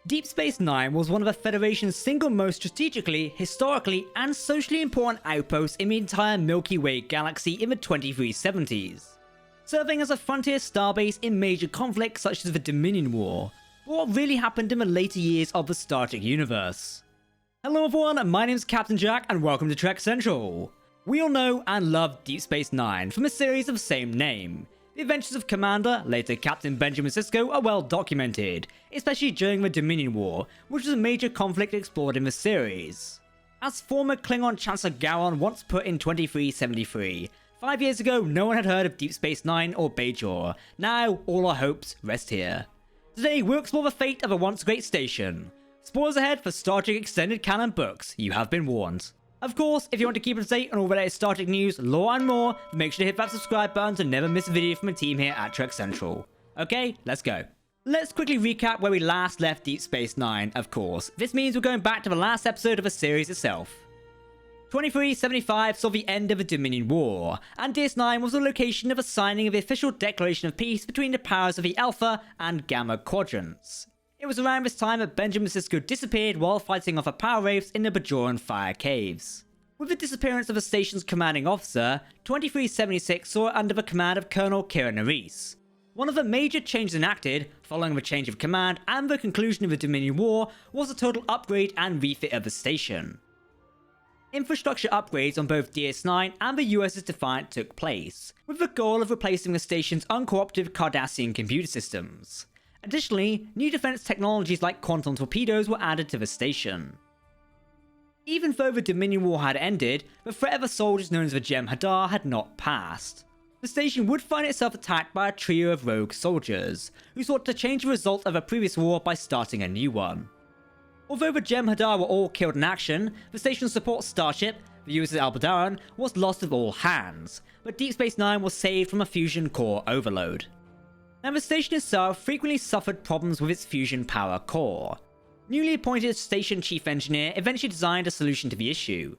Deep Space Nine was one of the Federation's single most strategically, historically, and socially important outposts in the entire Milky Way galaxy in the 2370s, serving as a frontier starbase in major conflicts such as the Dominion War, but what really happened in the later years of the Star Trek universe. Hello everyone, my name is Captain Jack and welcome to Trek Central. We all know and love Deep Space Nine from a series of the same name. The adventures of Commander, later Captain Benjamin Sisko, are well documented, especially during the Dominion War, which was a major conflict explored in the series. As former Klingon Chancellor Gowron once put in 2373, 5 years ago no one had heard of Deep Space Nine or Bajor. Now all our hopes rest here. Today we'll explore the fate of a once great station. Spoilers ahead for Star Trek Extended Canon books, you have been warned. Of course, if you want to keep up to date on all the latest Star Trek news, lore and more, make sure to hit that subscribe button to never miss a video from the team here at Trek Central. Okay, let's go. Let's quickly recap where we last left Deep Space Nine, of course. This means we're going back to the last episode of the series itself. 2375 saw the end of the Dominion War, and DS9 was the location of the signing of the official declaration of peace between the powers of the Alpha and Gamma quadrants. It was around this time that Benjamin Sisko disappeared while fighting off the power wraiths in the Bajoran Fire Caves. With the disappearance of the station's commanding officer, 2376 saw it under the command of Colonel Kira Nerys. One of the major changes enacted, following the change of command and the conclusion of the Dominion War, was a total upgrade and refit of the station. Infrastructure upgrades on both DS9 and the USS Defiant took place, with the goal of replacing the station's uncooperative Cardassian computer systems. Additionally, new defense technologies like quantum torpedoes were added to the station. Even though the Dominion War had ended, the threat of the soldiers known as the Jem'Hadar had not passed. The station would find itself attacked by a trio of rogue soldiers, who sought to change the result of a previous war by starting a new one. Although the Jem'Hadar were all killed in action, the station's support starship, the USS Aldebaran, was lost with all hands, but Deep Space Nine was saved from a fusion core overload. Now the station itself frequently suffered problems with its fusion power core. Newly appointed station chief engineer eventually designed a solution to the issue.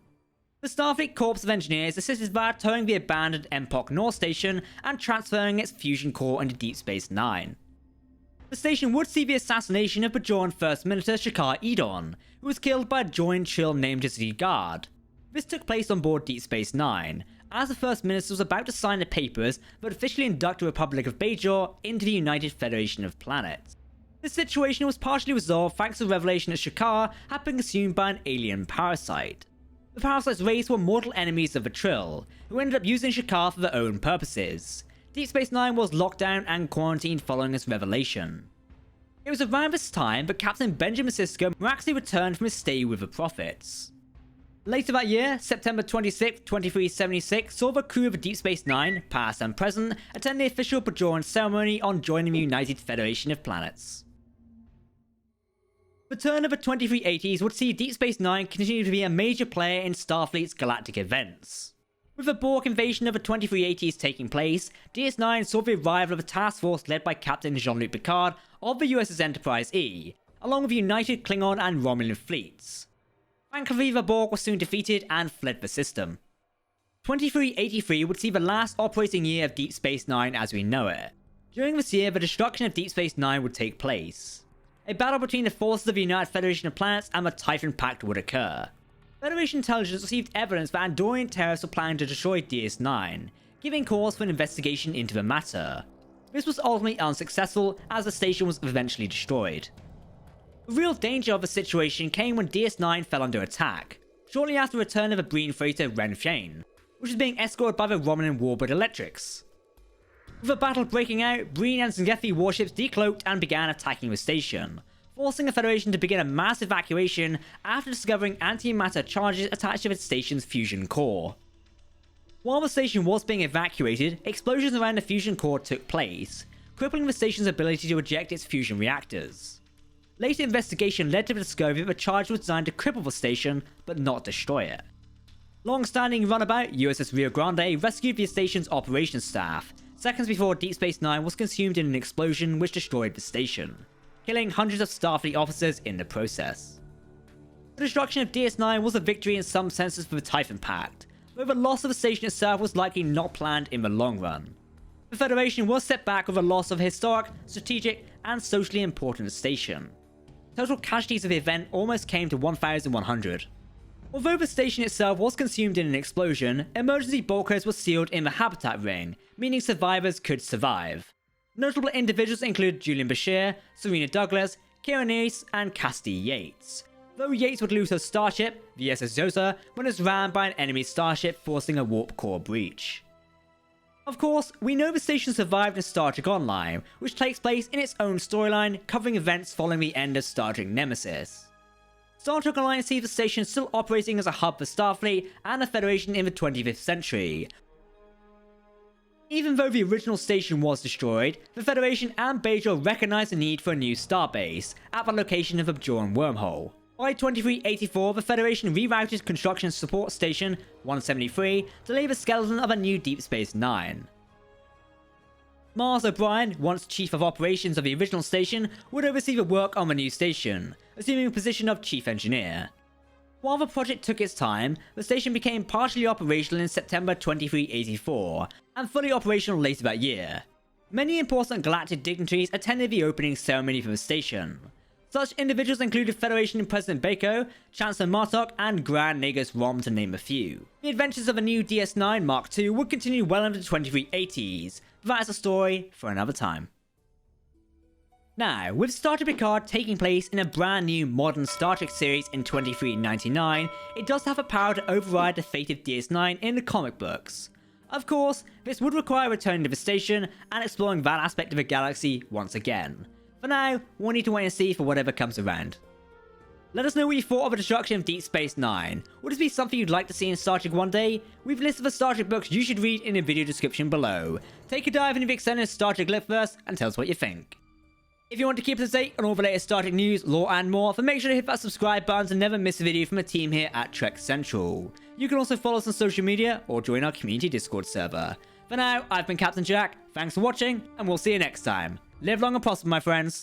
The Starfleet Corps of Engineers assisted via towing the abandoned Empok North station and transferring its fusion core into Deep Space Nine. The station would see the assassination of Bajoran First Minister Shakar Edon, who was killed by a joint Trill named Jazzy Guard. This took place on board Deep Space Nine, as the First Minister was about to sign the papers that officially induct the Republic of Bajor into the United Federation of Planets. This situation was partially resolved thanks to the revelation that Shakar had been consumed by an alien parasite. The parasite's race were mortal enemies of the Trill, who ended up using Shakar for their own purposes. Deep Space Nine was locked down and quarantined following this revelation. It was around this time that Captain Benjamin Sisko miraculously returned from his stay with the Prophets. Later that year, September 26, 2376, saw the crew of Deep Space Nine, past and present, attend the official Bajoran ceremony on joining the United Federation of Planets. The turn of the 2380s would see Deep Space Nine continue to be a major player in Starfleet's galactic events. With the Borg invasion of the 2380s taking place, DS9 saw the arrival of a task force led by Captain Jean-Luc Picard of the USS Enterprise E, along with the United Klingon and Romulan fleets. Thankfully, the Borg was soon defeated and fled the system. 2383 would see the last operating year of Deep Space Nine as we know it. During this year, the destruction of Deep Space Nine would take place. A battle between the forces of the United Federation of Planets and the Typhon Pact would occur. Federation intelligence received evidence that Andorian terrorists were planning to destroy DS9, giving cause for an investigation into the matter. This was ultimately unsuccessful as the station was eventually destroyed. The real danger of the situation came when DS9 fell under attack, shortly after the return of the Breen freighter Renfrein, which was being escorted by the Romulan warbird Electrics. With the battle breaking out, Breen and Zangethi warships decloaked and began attacking the station, forcing the Federation to begin a mass evacuation after discovering antimatter charges attached to the station's fusion core. While the station was being evacuated, explosions around the fusion core took place, crippling the station's ability to eject its fusion reactors. Later investigation led to the discovery that the charge was designed to cripple the station, but not destroy it. Long-standing runabout USS Rio Grande rescued the station's operations staff, seconds before Deep Space Nine was consumed in an explosion which destroyed the station, killing hundreds of Starfleet officers in the process. The destruction of DS9 was a victory in some senses for the Typhon Pact, though the loss of the station itself was likely not planned in the long run. The Federation was set back with the loss of a historic, strategic, and socially important station. Total casualties of the event almost came to 1,100. Although the station itself was consumed in an explosion, emergency bulkheads were sealed in the habitat ring, meaning survivors could survive. Notable individuals include Julian Bashir, Serena Douglas, Kieran East, and Cassidy Yates. Though Yates would lose her starship, the SS Zosa, when it was rammed by an enemy starship forcing a warp core breach. Of course, we know the station survived in Star Trek Online, which takes place in its own storyline, covering events following the end of Star Trek Nemesis. Star Trek Online sees the station still operating as a hub for Starfleet and the Federation in the 25th century. Even though the original station was destroyed, the Federation and Bajor recognized the need for a new starbase at the location of the Bajoran wormhole. By 2384, the Federation rerouted Construction Support Station 173 to lay the skeleton of a new Deep Space Nine. Mars O'Brien, once Chief of Operations of the original station, would oversee the work on the new station, assuming the position of Chief Engineer. While the project took its time, the station became partially operational in September 2384, and fully operational later that year. Many important galactic dignitaries attended the opening ceremony for the station. Such individuals included Federation President Bako, Chancellor Martok, and Grand Nagus Rom, to name a few. The adventures of a new DS9 Mark II would continue well into the 2380s, but that is a story for another time. Now, with Star Trek Picard taking place in a brand new modern Star Trek series in 2399, it does have the power to override the fate of DS9 in the comic books. Of course, this would require returning to the station and exploring that aspect of the galaxy once again. For now, we'll need to wait and see for whatever comes around. Let us know what you thought of the destruction of Deep Space Nine. Would this be something you'd like to see in Star Trek one day? We've listed the Star Trek books you should read in the video description below. Take a dive into the extended Star Trek Litverse and tell us what you think. If you want to keep up to date on all the latest Star Trek news, lore and more, then make sure to hit that subscribe button to never miss a video from the team here at Trek Central. You can also follow us on social media or join our community Discord server. For now, I've been Captain Jack, thanks for watching, and we'll see you next time. Live long and prosper, my friends.